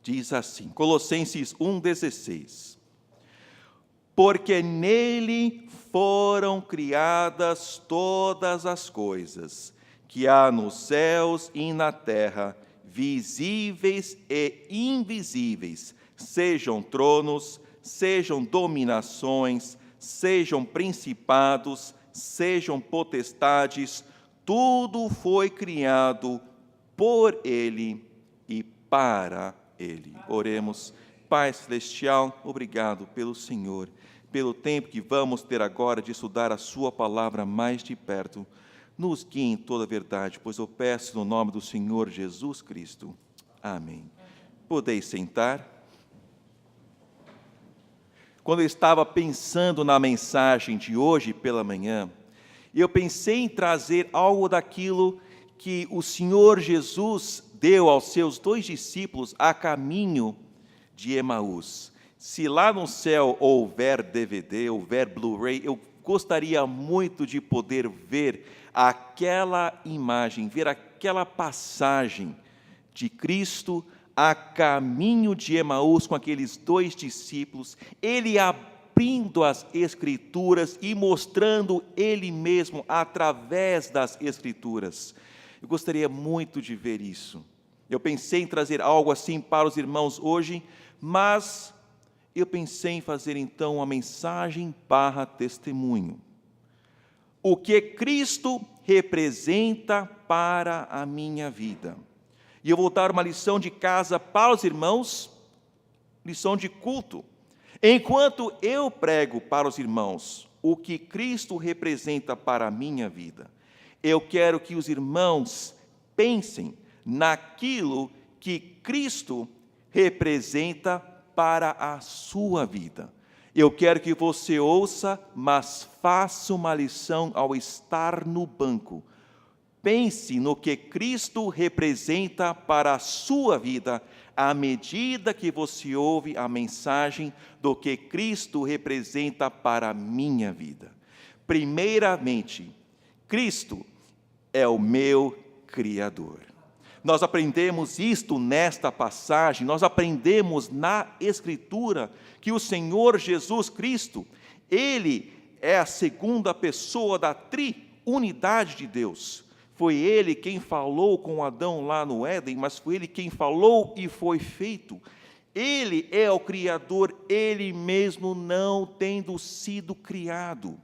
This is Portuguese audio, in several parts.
diz assim, Colossenses 1,16: porque nele foram criadas todas as coisas, que há nos céus e na terra, visíveis e invisíveis, sejam tronos, sejam dominações, sejam principados, sejam potestades, tudo foi criado por Ele e para Ele. Oremos. Pai Celestial, obrigado pelo Senhor, pelo tempo que vamos ter agora de estudar a Sua palavra mais de perto. Nos guie em toda a verdade, pois eu peço no nome do Senhor Jesus Cristo. Amém. Podeis sentar. Quando eu estava pensando na mensagem de hoje pela manhã, eu pensei em trazer algo daquilo que o Senhor Jesus deu aos seus 2 discípulos a caminho de Emaús. Se lá no céu houver DVD, houver Blu-ray, eu gostaria muito de poder ver aquela imagem, ver aquela passagem de Cristo a caminho de Emaús com aqueles 2 discípulos, ele abrindo as Escrituras e mostrando ele mesmo através das Escrituras. Eu gostaria muito de ver isso. Eu pensei em trazer algo assim para os irmãos hoje, mas eu pensei em fazer então uma mensagem / testemunho. O que Cristo representa para a minha vida. E eu vou dar uma lição de casa para os irmãos, lição de culto. Enquanto eu prego para os irmãos o que Cristo representa para a minha vida, eu quero que os irmãos pensem naquilo que Cristo representa para a sua vida. Eu quero que você ouça, mas faça uma lição ao estar no banco. Pense no que Cristo representa para a sua vida, à medida que você ouve a mensagem do que Cristo representa para a minha vida. Primeiramente, Cristo é o meu Criador. Nós aprendemos isto nesta passagem, nós aprendemos na Escritura que o Senhor Jesus Cristo, Ele é a segunda pessoa da triunidade de Deus. Foi Ele quem falou com Adão lá no Éden, mas foi Ele quem falou e foi feito. Ele é o Criador, Ele mesmo não tendo sido criado.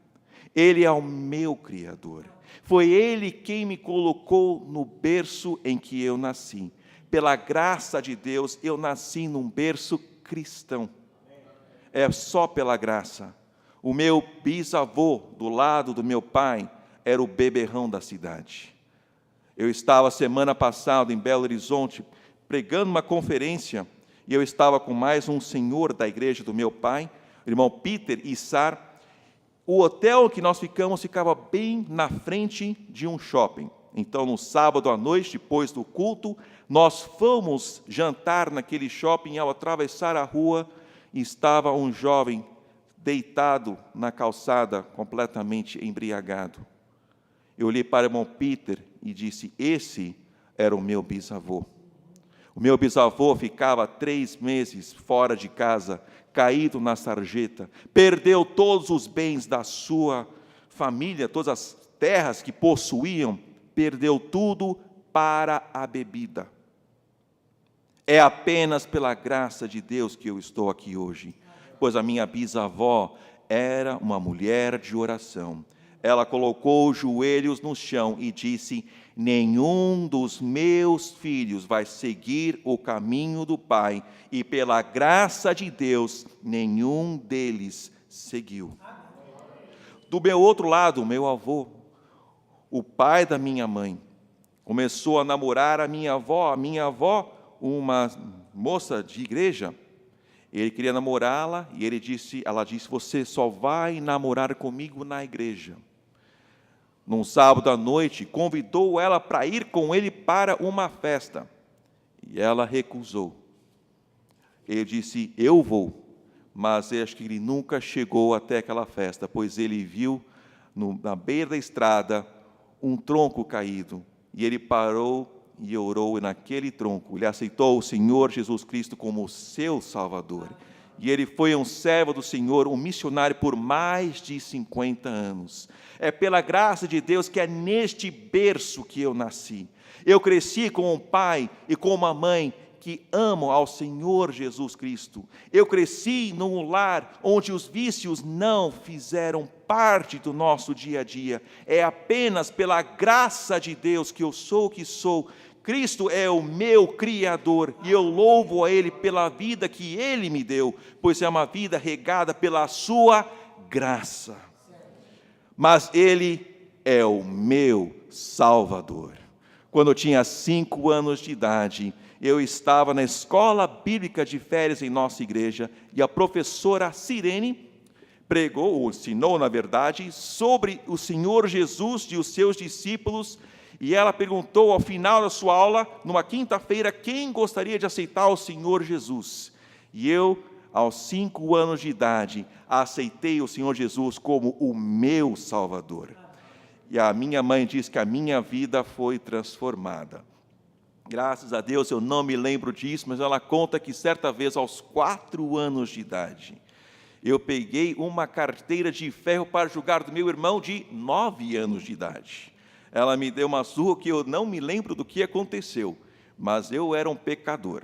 Ele é o meu Criador. Foi Ele quem me colocou no berço em que eu nasci. Pela graça de Deus, eu nasci num berço cristão. É só pela graça. O meu bisavô, do lado do meu pai, era o beberrão da cidade. Eu estava semana passada em Belo Horizonte, pregando uma conferência, e eu estava com mais um senhor da igreja do meu pai, o irmão Peter Issar. O hotel que nós ficamos ficava bem na frente de um shopping. Então, no sábado à noite, depois do culto, nós fomos jantar naquele shopping. Ao atravessar a rua, estava um jovem deitado na calçada, completamente embriagado. Eu olhei para o irmão Peter e disse: esse era o meu bisavô. O meu bisavô ficava 3 meses fora de casa, caído na sarjeta, perdeu todos os bens da sua família, todas as terras que possuíam, perdeu tudo para a bebida. É apenas pela graça de Deus que eu estou aqui hoje, pois a minha bisavó era uma mulher de oração. Ela colocou os joelhos no chão e disse: nenhum dos meus filhos vai seguir o caminho do Pai, e pela graça de Deus, nenhum deles seguiu. Do meu outro lado, o meu avô, o pai da minha mãe, começou a namorar a minha avó, uma moça de igreja. Ele queria namorá-la e ela disse: você só vai namorar comigo na igreja. Num sábado à noite, convidou ela para ir com ele para uma festa. E ela recusou. Ele disse: eu vou. Mas acho que ele nunca chegou até aquela festa, pois ele viu na beira da estrada um tronco caído. E ele parou e orou naquele tronco. Ele aceitou o Senhor Jesus Cristo como seu Salvador. E ele foi um servo do Senhor, um missionário por mais de 50 anos. É pela graça de Deus que é neste berço que eu nasci. Eu cresci com um pai e com uma mãe que amam ao Senhor Jesus Cristo. Eu cresci num lar onde os vícios não fizeram parte do nosso dia a dia. É apenas pela graça de Deus que eu sou o que sou. Cristo é o meu Criador e eu louvo a Ele pela vida que Ele me deu, pois é uma vida regada pela sua graça. Mas Ele é o meu Salvador. Quando eu tinha 5 anos de idade, eu estava na escola bíblica de férias em nossa igreja e a professora Sirene pregou, ou ensinou, na verdade, sobre o Senhor Jesus e os seus discípulos, e ela perguntou ao final da sua aula, numa quinta-feira, quem gostaria de aceitar o Senhor Jesus. E eu, aos 5 anos de idade, aceitei o Senhor Jesus como o meu Salvador. E a minha mãe diz que a minha vida foi transformada. Graças a Deus, eu não me lembro disso, mas ela conta que certa vez, aos 4 anos de idade, eu peguei uma carteira de ferro para julgar do meu irmão de 9 anos de idade. Ela me deu uma surra que eu não me lembro do que aconteceu, mas eu era um pecador.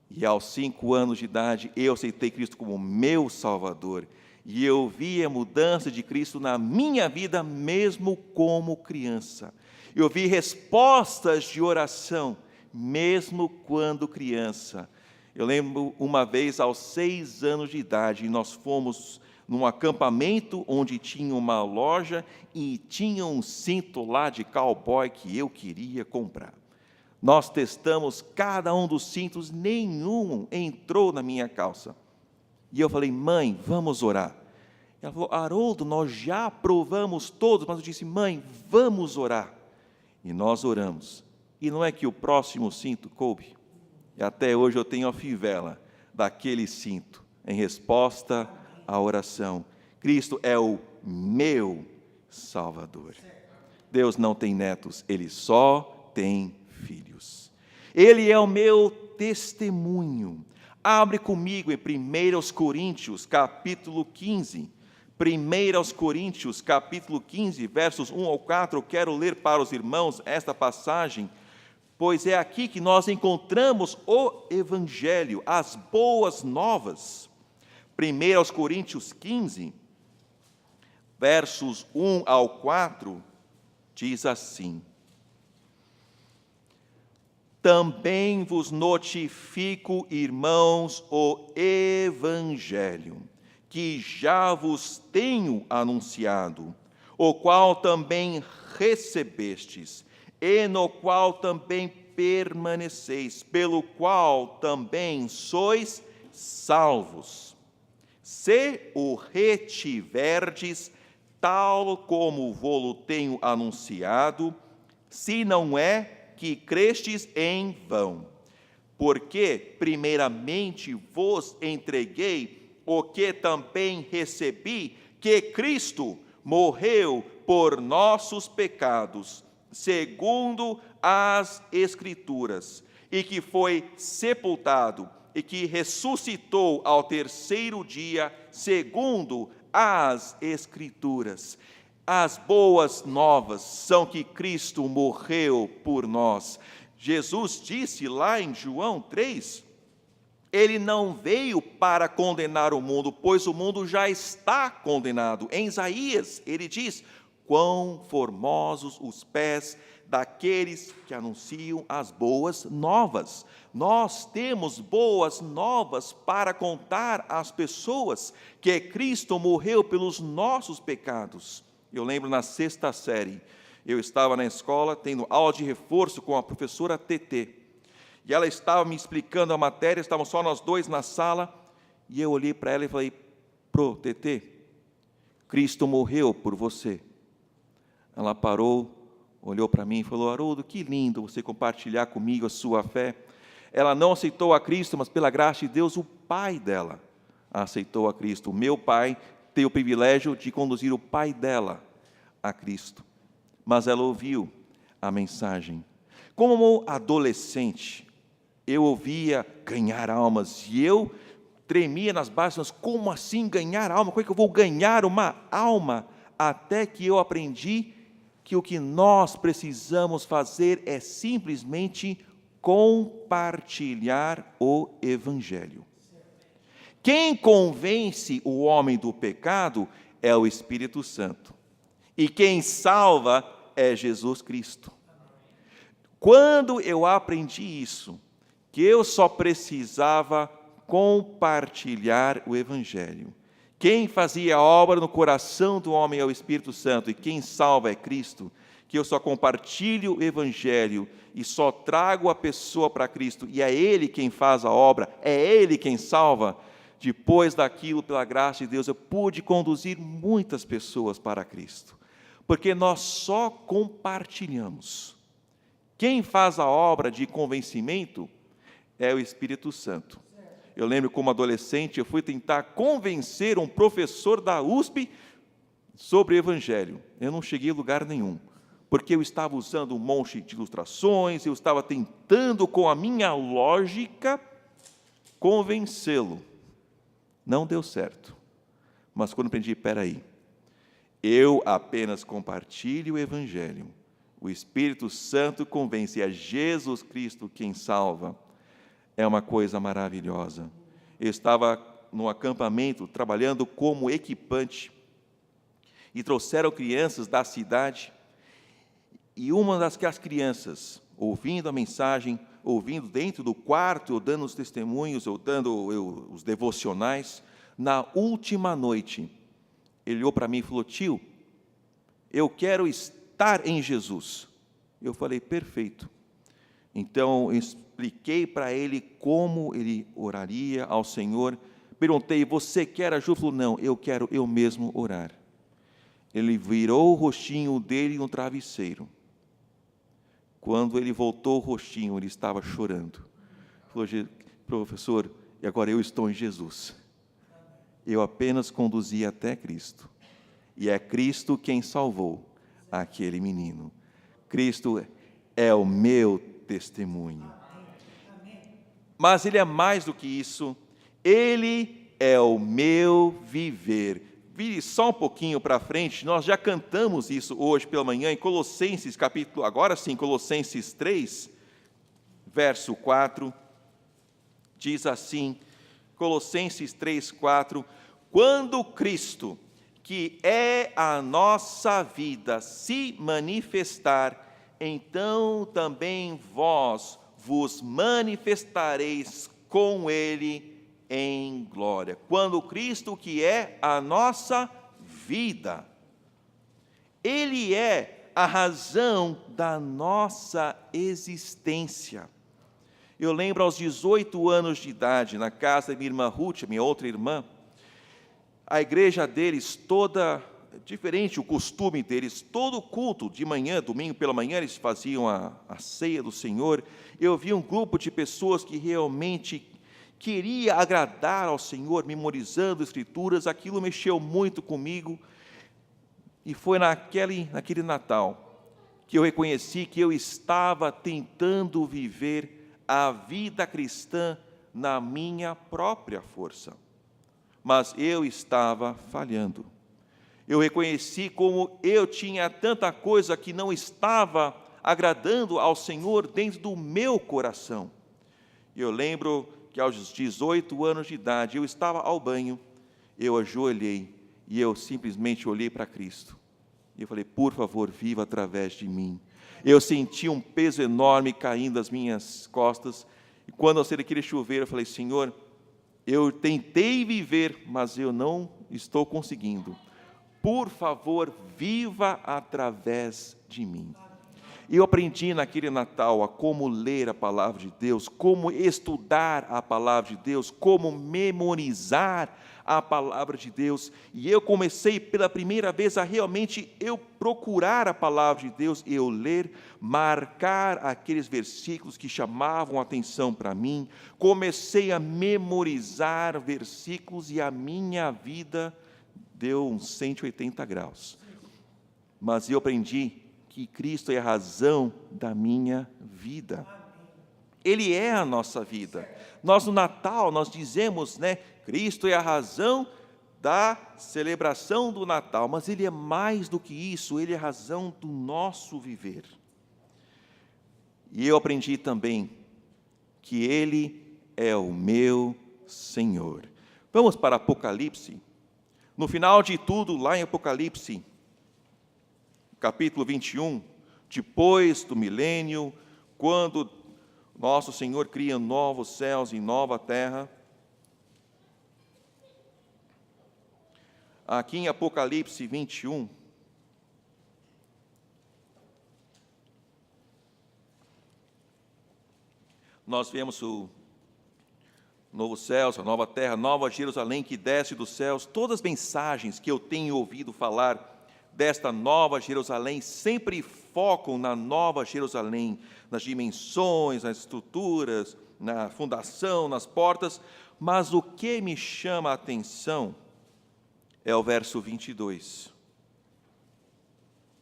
E aos 5 anos de idade, eu aceitei Cristo como meu Salvador. E eu vi a mudança de Cristo na minha vida, mesmo como criança. Eu vi respostas de oração, mesmo quando criança. Eu lembro uma vez, aos 6 anos de idade, nós fomos num acampamento onde tinha uma loja e tinha um cinto lá de cowboy que eu queria comprar. Nós testamos cada um dos cintos, nenhum entrou na minha calça. E eu falei, mãe, vamos orar. Ela falou, Haroldo, nós já provamos todos, mas eu disse, mãe, vamos orar. E nós oramos. E não é que o próximo cinto coube? E até hoje eu tenho a fivela daquele cinto, em resposta à oração. Cristo é o meu Salvador. Deus não tem netos, Ele só tem filhos. Ele é o meu testemunho. Abre comigo em 1 Coríntios, capítulo 15. 1 Coríntios, capítulo 15, versos 1 ao 4, eu quero ler para os irmãos esta passagem, pois é aqui que nós encontramos o Evangelho, as boas novas. 1 Coríntios 15, versos 1 ao 4, diz assim: Também vos notifico, irmãos, o Evangelho, que já vos tenho anunciado, o qual também recebestes, e no qual também permaneceis, pelo qual também sois salvos. Se o retiverdes, tal como vou-lo tenho anunciado, se não é que crestes em vão. Porque, primeiramente, vos entreguei o que também recebi, que Cristo morreu por nossos pecados, segundo as Escrituras, e que foi sepultado, e que ressuscitou ao 3º dia, segundo as Escrituras. As boas novas são que Cristo morreu por nós. Jesus disse lá em João 3, Ele não veio para condenar o mundo, pois o mundo já está condenado. Em Isaías, ele diz, quão formosos os pés daqueles que anunciam as boas novas. Nós temos boas novas para contar às pessoas que Cristo morreu pelos nossos pecados. Eu lembro na 6ª série, eu estava na escola tendo aula de reforço com a professora TT. E ela estava me explicando a matéria, estavam só nós dois na sala, e eu olhei para ela e falei, TT, Cristo morreu por você. Ela parou, olhou para mim e falou, Haroldo, que lindo você compartilhar comigo a sua fé. Ela não aceitou a Cristo, mas pela graça de Deus, o pai dela aceitou a Cristo. O meu pai tem o privilégio de conduzir o pai dela a Cristo. Mas ela ouviu a mensagem. Como adolescente, eu ouvia ganhar almas e eu tremia nas bases, mas como assim ganhar alma? Como é que eu vou ganhar uma alma? Até que eu aprendi que o que nós precisamos fazer é simplesmente compartilhar o Evangelho. Quem convence o homem do pecado é o Espírito Santo. E quem salva é Jesus Cristo. Quando eu aprendi isso, que eu só precisava compartilhar o Evangelho. Quem fazia a obra no coração do homem é o Espírito Santo, e quem salva é Cristo, que eu só compartilho o Evangelho e só trago a pessoa para Cristo, e é Ele quem faz a obra, é Ele quem salva. Depois daquilo, pela graça de Deus, eu pude conduzir muitas pessoas para Cristo, porque nós só compartilhamos. Quem faz a obra de convencimento é o Espírito Santo. Eu lembro como adolescente, eu fui tentar convencer um professor da USP sobre o Evangelho. Eu não cheguei a lugar nenhum, porque eu estava usando um monte de ilustrações, eu estava tentando, com a minha lógica, convencê-lo. Não deu certo. Mas quando aprendi, espera aí, eu apenas compartilho o Evangelho. O Espírito Santo convence, é Jesus Cristo quem salva. É uma coisa maravilhosa. Eu estava num acampamento, trabalhando como equipante, e trouxeram crianças da cidade, e uma das crianças, ouvindo a mensagem, ouvindo dentro do quarto, eu dando os testemunhos, eu dando os devocionais, na última noite, ele olhou para mim e falou: tio, eu quero estar em Jesus. Eu falei: perfeito. Então, eu expliquei para ele como ele oraria ao Senhor. Perguntei: você quer ajuda? Ele falou: não, eu quero eu mesmo orar. Ele virou o rostinho dele no travesseiro. Quando ele voltou o rostinho, ele estava chorando. Ele falou: professor, e agora eu estou em Jesus. Eu apenas conduzi até Cristo. E é Cristo quem salvou aquele menino. Cristo é o meu testemunho. Mas Ele é mais do que isso. Ele é o meu viver. Vire só um pouquinho para frente, nós já cantamos isso hoje pela manhã em Colossenses, capítulo, agora sim, Colossenses 3, verso 4, diz assim, Colossenses 3, 4, quando Cristo, que é a nossa vida, se manifestar, então também vós vos manifestareis com Ele em glória. Quando Cristo, que é a nossa vida, Ele é a razão da nossa existência. Eu lembro aos 18 anos de idade, na casa da minha irmã Ruth, minha outra irmã, a igreja deles toda diferente, o costume deles, todo culto de manhã, domingo pela manhã, eles faziam a ceia do Senhor. Eu vi um grupo de pessoas que realmente queria agradar ao Senhor, memorizando escrituras. Aquilo mexeu muito comigo, e foi naquele Natal que eu reconheci que eu estava tentando viver a vida cristã na minha própria força, mas eu estava falhando. Eu reconheci como eu tinha tanta coisa que não estava agradando ao Senhor dentro do meu coração. Eu lembro que aos 18 anos de idade, eu estava ao banho, eu ajoelhei e eu simplesmente olhei para Cristo. E eu falei: por favor, viva através de mim. Eu senti um peso enorme caindo das minhas costas, e quando eu saí daquele chuveiro, eu falei: Senhor, eu tentei viver, mas eu não estou conseguindo. Por favor, viva através de mim. Eu aprendi naquele Natal a como ler a palavra de Deus, como estudar a palavra de Deus, como memorizar a palavra de Deus. E eu comecei pela primeira vez a realmente procurar a palavra de Deus, eu ler, marcar aqueles versículos que chamavam a atenção para mim. Comecei a memorizar versículos e a minha vida deu uns 180 graus. Mas eu aprendi que Cristo é a razão da minha vida. Ele é a nossa vida. Nós no Natal, nós dizemos, né, Cristo é a razão da celebração do Natal, mas Ele é mais do que isso, Ele é a razão do nosso viver. E eu aprendi também que Ele é o meu Senhor. Vamos para Apocalipse. No final de tudo, lá em Apocalipse, capítulo 21, depois do milênio, quando nosso Senhor cria novos céus e nova terra, aqui em Apocalipse 21, nós vemos o novo céu, a nova terra, nova Jerusalém que desce dos céus. Todas as mensagens que eu tenho ouvido falar desta nova Jerusalém sempre focam na nova Jerusalém, nas dimensões, nas estruturas, na fundação, nas portas, mas o que me chama a atenção é o verso 22,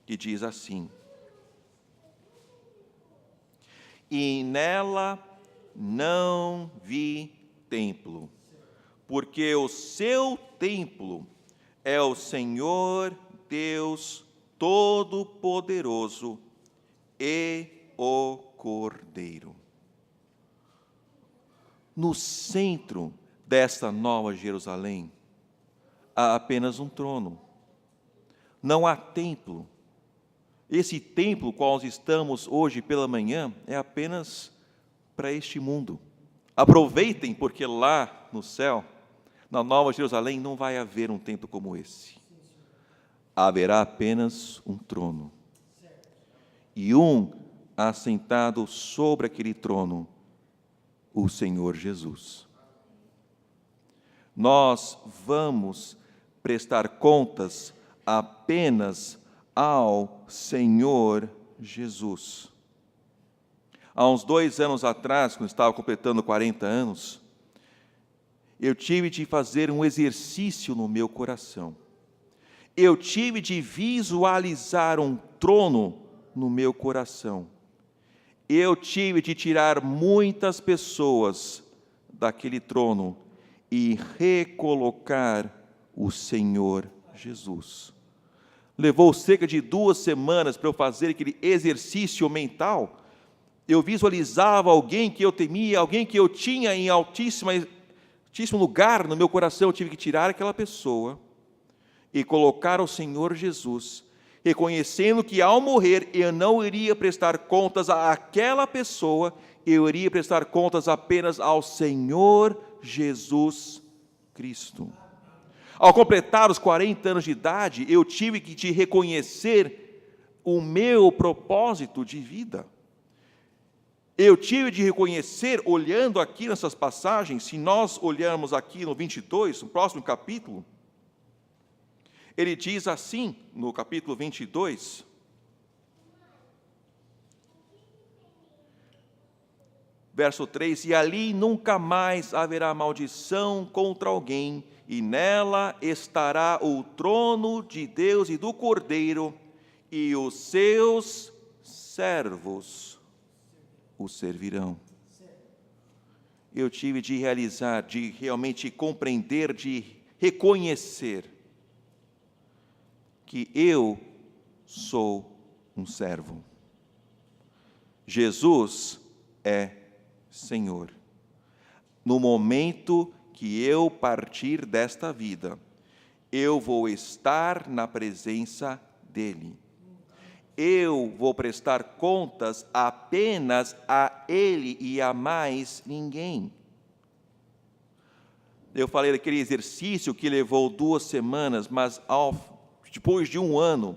que diz assim: e nela não vi templo, porque o seu templo é o Senhor Deus Todo-Poderoso e o Cordeiro. No centro desta nova Jerusalém há apenas um trono, não há templo. Esse templo qual nós estamos hoje pela manhã é apenas para este mundo. Aproveitem, porque lá no céu, na Nova Jerusalém, não vai haver um templo como esse. Haverá apenas um trono. E um assentado sobre aquele trono, o Senhor Jesus. Nós vamos prestar contas apenas ao Senhor Jesus. Há uns 2 anos atrás, quando estava completando 40 anos, eu tive de fazer um exercício no meu coração. Eu tive de visualizar um trono no meu coração. Eu tive de tirar muitas pessoas daquele trono e recolocar o Senhor Jesus. Levou cerca de 2 semanas para eu fazer aquele exercício mental. Eu visualizava alguém que eu temia, alguém que eu tinha em altíssimo lugar no meu coração. Eu tive que tirar aquela pessoa e colocar o Senhor Jesus, reconhecendo que ao morrer eu não iria prestar contas àquela pessoa, eu iria prestar contas apenas ao Senhor Jesus Cristo. Ao completar os 40 anos de idade, eu tive que te reconhecer o meu propósito de vida. Eu tive de reconhecer, olhando aqui nessas passagens, se nós olharmos aqui no 22, no próximo capítulo, ele diz assim, no capítulo 22, verso 3, e ali nunca mais haverá maldição contra alguém, e nela estará o trono de Deus e do Cordeiro, e os seus servos o servirão. Eu tive de realizar, de realmente compreender, de reconhecer que eu sou um servo. Jesus é Senhor. No momento que eu partir desta vida, eu vou estar na presença dEle. Eu vou prestar contas apenas a Ele e a mais ninguém. Eu falei daquele exercício que levou 2 semanas, mas depois de 1 ano,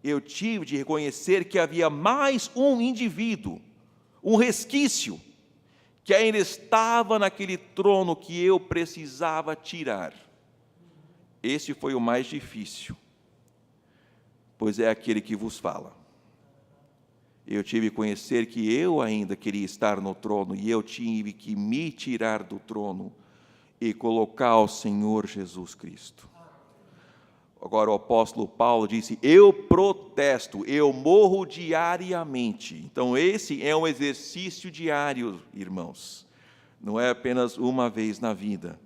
eu tive de reconhecer que havia mais um indivíduo, um resquício, que ainda estava naquele trono que eu precisava tirar. Esse foi o mais difícil, pois é aquele que vos fala. Eu tive que conhecer que eu ainda queria estar no trono, e eu tive que me tirar do trono e colocar o Senhor Jesus Cristo. Agora o apóstolo Paulo disse, eu protesto, eu morro diariamente. Então esse é um exercício diário, irmãos. Não é apenas uma vez na vida.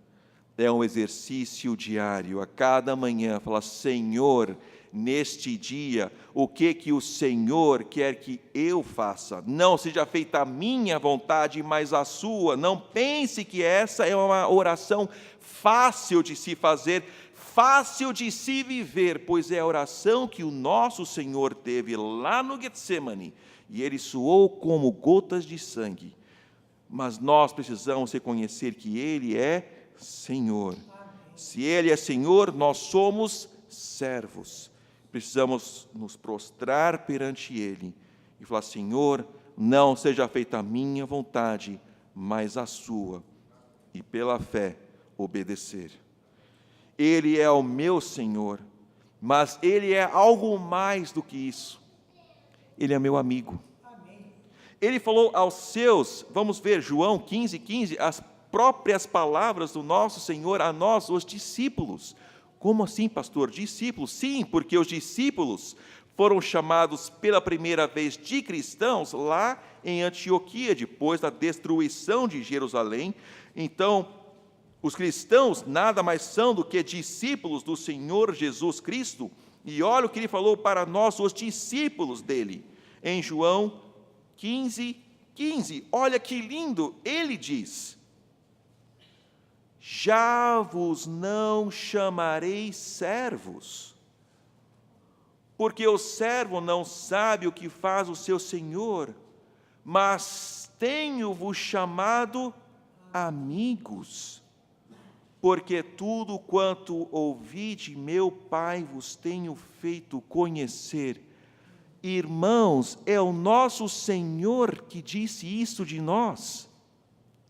É um exercício diário, a cada manhã, falar, Senhor, neste dia, o que o Senhor quer que eu faça? Não seja feita a minha vontade, mas a sua. Não pense que essa é uma oração fácil de se fazer, fácil de se viver, pois é a oração que o nosso Senhor teve lá no Getsemane, e ele suou como gotas de sangue. Mas nós precisamos reconhecer que Ele é Senhor. Se Ele é Senhor, nós somos servos. Precisamos nos prostrar perante Ele e falar, Senhor, não seja feita a minha vontade, mas a sua. E pela fé, obedecer. Ele é o meu Senhor, mas Ele é algo mais do que isso. Ele é meu amigo. Ele falou aos seus, vamos ver, João 15:15, as próprias palavras do nosso Senhor a nós, os discípulos. Como assim, pastor? Discípulos? Sim, porque os discípulos foram chamados pela primeira vez de cristãos lá em Antioquia, depois da destruição de Jerusalém. Então, os cristãos nada mais são do que discípulos do Senhor Jesus Cristo. E olha o que ele falou para nós, os discípulos dele, em João 15:15. Olha que lindo, ele diz, já vos não chamarei servos, porque o servo não sabe o que faz o seu senhor, mas tenho-vos chamado amigos, porque tudo quanto ouvi de meu Pai vos tenho feito conhecer. Irmãos, é o nosso Senhor que disse isso de nós.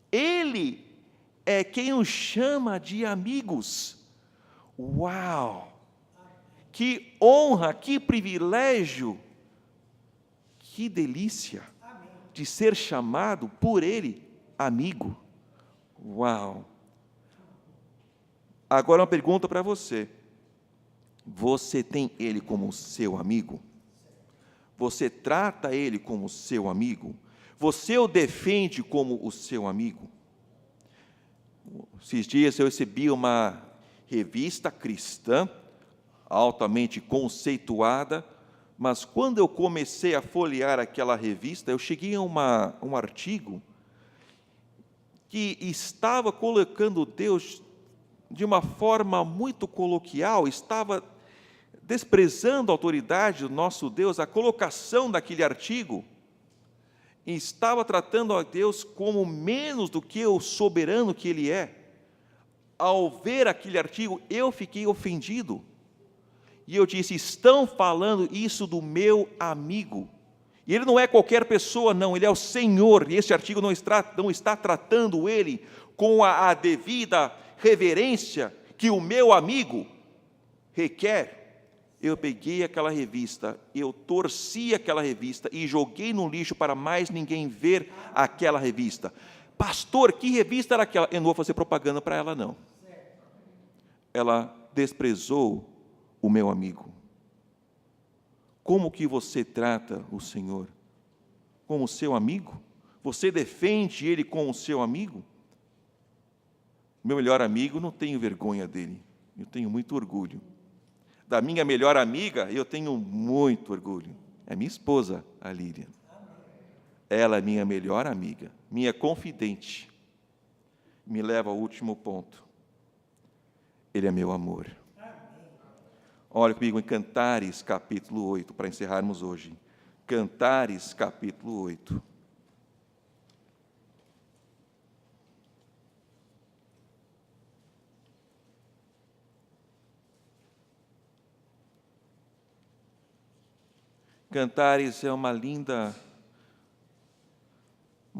Ele é quem nos chama de amigos. Uau! Que honra, que privilégio, que delícia de ser chamado por Ele amigo. Uau! Agora uma pergunta para você. Você tem Ele como seu amigo? Você trata Ele como seu amigo? Você o defende como o seu amigo? Esses dias eu recebi uma revista cristã, altamente conceituada, mas quando eu comecei a folhear aquela revista, eu cheguei a um artigo que estava colocando Deus de uma forma muito coloquial, estava desprezando a autoridade do nosso Deus, a colocação daquele artigo, e estava tratando a Deus como menos do que o soberano que Ele é. Ao ver aquele artigo, eu fiquei ofendido, e eu disse, estão falando isso do meu amigo, e ele não é qualquer pessoa não, ele é o Senhor, e esse artigo não está tratando Ele com a devida reverência que o meu amigo requer. Eu peguei aquela revista, eu torci aquela revista e joguei no lixo para mais ninguém ver aquela revista. Pastor, que revista era aquela? Eu não vou fazer propaganda para ela, não. Ela desprezou o meu amigo. Como que você trata o Senhor? Como seu amigo? Você defende Ele como seu amigo? Meu melhor amigo, não tenho vergonha dele, eu tenho muito orgulho. Da minha melhor amiga, eu tenho muito orgulho. É minha esposa, a Lília. Ela é minha melhor amiga, minha confidente. Me leva ao último ponto. Ele é meu amor. Olha comigo em Cantares, capítulo 8, para encerrarmos hoje. Cantares, capítulo 8. Cantares é um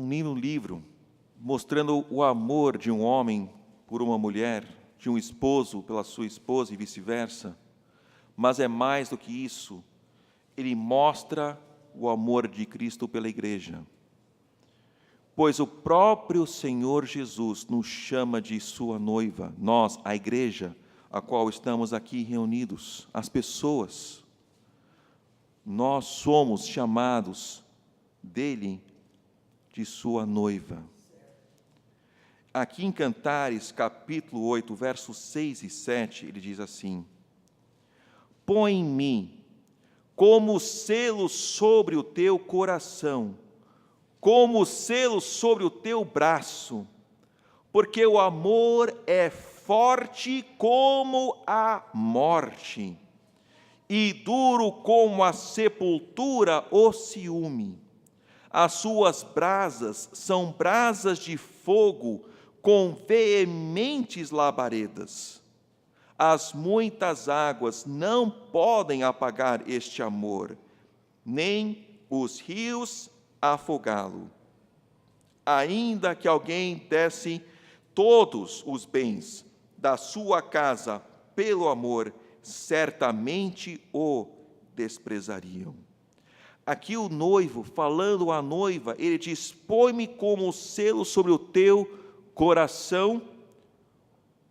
lindo livro, mostrando o amor de um homem por uma mulher, de um esposo pela sua esposa e vice-versa. Mas é mais do que isso, ele mostra o amor de Cristo pela igreja. Pois o próprio Senhor Jesus nos chama de sua noiva, nós, a igreja, a qual estamos aqui reunidos, as pessoas, nós somos chamados dele de sua noiva. Aqui em Cantares, capítulo 8, versos 6 e 7, ele diz assim: põe em mim como selo sobre o teu coração, como selo sobre o teu braço, porque o amor é forte como a morte, e duro como a sepultura o ciúme. As suas brasas são brasas de fogo com veementes labaredas. As muitas águas não podem apagar este amor, nem os rios afogá-lo. Ainda que alguém desse todos os bens da sua casa pelo amor, certamente o desprezariam. Aqui o noivo, falando à noiva, ele diz: põe-me como selo sobre o teu coração,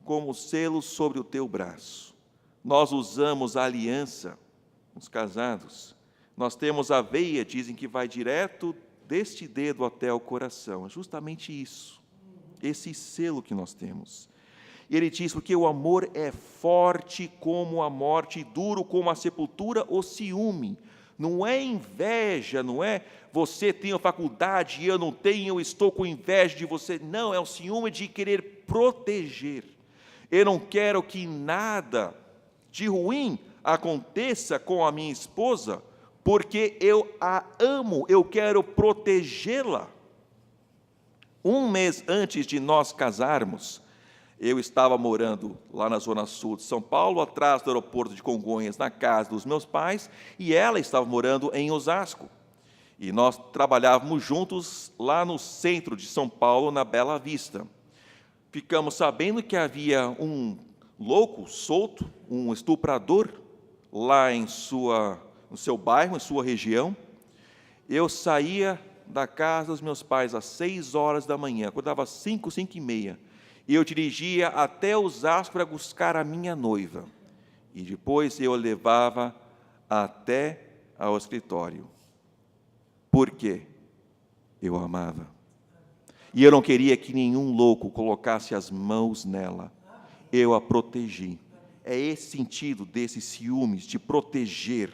como selo sobre o teu braço. Nós usamos a aliança, os casados. Nós temos a veia, dizem que vai direto deste dedo até o coração. É justamente isso, esse selo que nós temos. E ele diz: porque o amor é forte como a morte, duro como a sepultura, o ciúme. Não é inveja, não é você tem a faculdade e eu não tenho, eu estou com inveja de você. Não, é o ciúme de querer proteger. Eu não quero que nada de ruim aconteça com a minha esposa, porque eu a amo, eu quero protegê-la. Um mês antes de nós casarmos, eu estava morando lá na zona sul de São Paulo, atrás do aeroporto de Congonhas, na casa dos meus pais, e ela estava morando em Osasco. E nós trabalhávamos juntos lá no centro de São Paulo, na Bela Vista. Ficamos sabendo que havia um louco, solto, um estuprador, lá no seu bairro, em sua região. Eu saía da casa dos meus pais às 6 horas da manhã, acordava às 5, 5h30, e eu dirigia até Osasco para buscar a minha noiva, e depois eu a levava até ao escritório. Por quê? Eu a amava, e eu não queria que nenhum louco colocasse as mãos nela, eu a protegi. É esse sentido desses ciúmes, de proteger.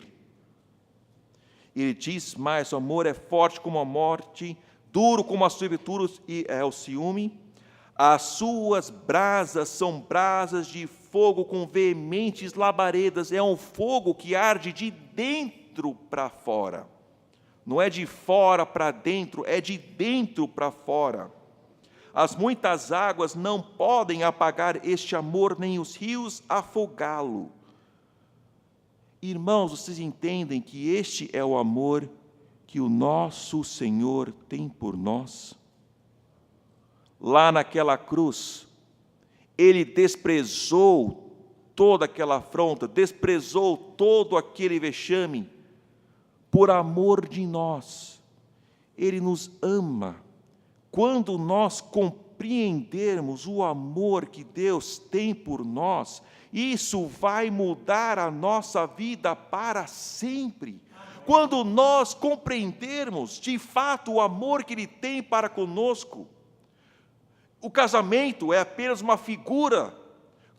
Ele diz mais: o amor é forte como a morte, duro como as sepulturas, e é o ciúme. As suas brasas são brasas de fogo com veementes labaredas. É um fogo que arde de dentro para fora. Não é de fora para dentro, é de dentro para fora. As muitas águas não podem apagar este amor, nem os rios afogá-lo. Irmãos, vocês entendem que este é o amor que o nosso Senhor tem por nós? Lá naquela cruz, Ele desprezou toda aquela afronta, desprezou todo aquele vexame, por amor de nós. Ele nos ama. Quando nós compreendermos o amor que Deus tem por nós, isso vai mudar a nossa vida para sempre. Quando nós compreendermos de fato o amor que Ele tem para conosco, o casamento é apenas uma figura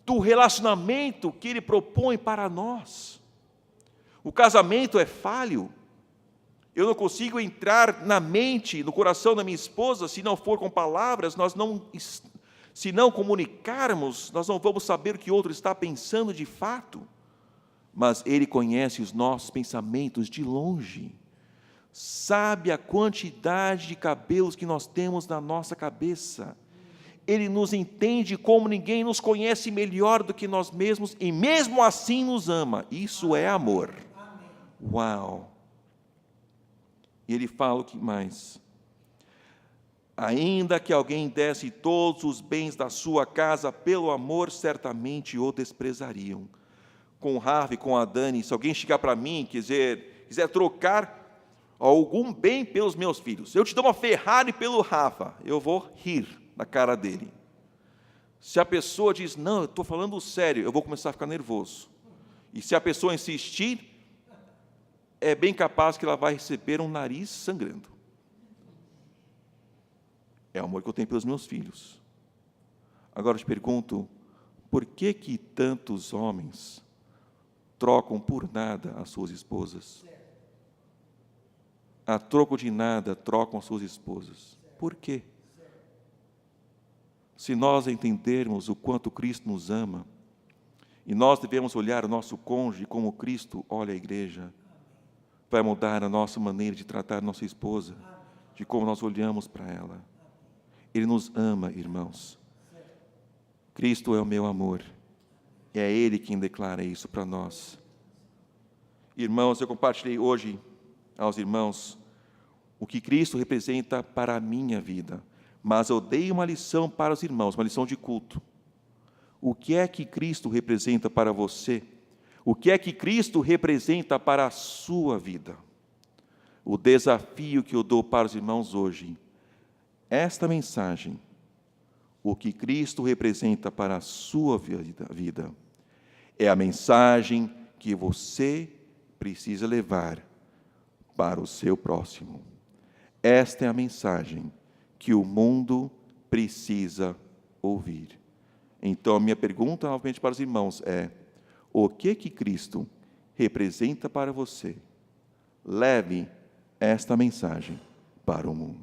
do relacionamento que Ele propõe para nós. O casamento é falho. Eu não consigo entrar na mente, no coração da minha esposa, se não for com palavras. Se não comunicarmos, nós não vamos saber o que o outro está pensando de fato. Mas Ele conhece os nossos pensamentos de longe. Sabe a quantidade de cabelos que nós temos na nossa cabeça. Ele nos entende como ninguém, nos conhece melhor do que nós mesmos, e mesmo assim nos ama. Isso é amor. Uau! E ele fala o que mais? Ainda que alguém desse todos os bens da sua casa pelo amor, certamente o desprezariam. Com o Rafa e com a Dani, se alguém chegar para mim e quiser trocar algum bem pelos meus filhos, eu te dou uma Ferrari pelo Rafa, eu vou rir na cara dele. Se a pessoa diz, não, eu estou falando sério, eu vou começar a ficar nervoso. E se a pessoa insistir, é bem capaz que ela vai receber um nariz sangrando. É o amor que eu tenho pelos meus filhos. Agora eu te pergunto, por que que tantos homens trocam por nada as suas esposas? A troco de nada trocam as suas esposas. Por quê? Se nós entendermos o quanto Cristo nos ama, e nós devemos olhar o nosso cônjuge como Cristo olha a igreja, vai mudar a nossa maneira de tratar nossa esposa, de como nós olhamos para ela. Ele nos ama, irmãos. Cristo é o meu amor. E é Ele quem declara isso para nós. Irmãos, eu compartilhei hoje aos irmãos o que Cristo representa para a minha vida. Mas eu dei uma lição para os irmãos, uma lição de culto. O que é que Cristo representa para você? O que é que Cristo representa para a sua vida? O desafio que eu dou para os irmãos hoje, esta mensagem, o que Cristo representa para a sua vida, é a mensagem que você precisa levar para o seu próximo. Esta é a mensagem que o mundo precisa ouvir. Então, a minha pergunta novamente para os irmãos é: o que Cristo representa para você? Leve esta mensagem para o mundo.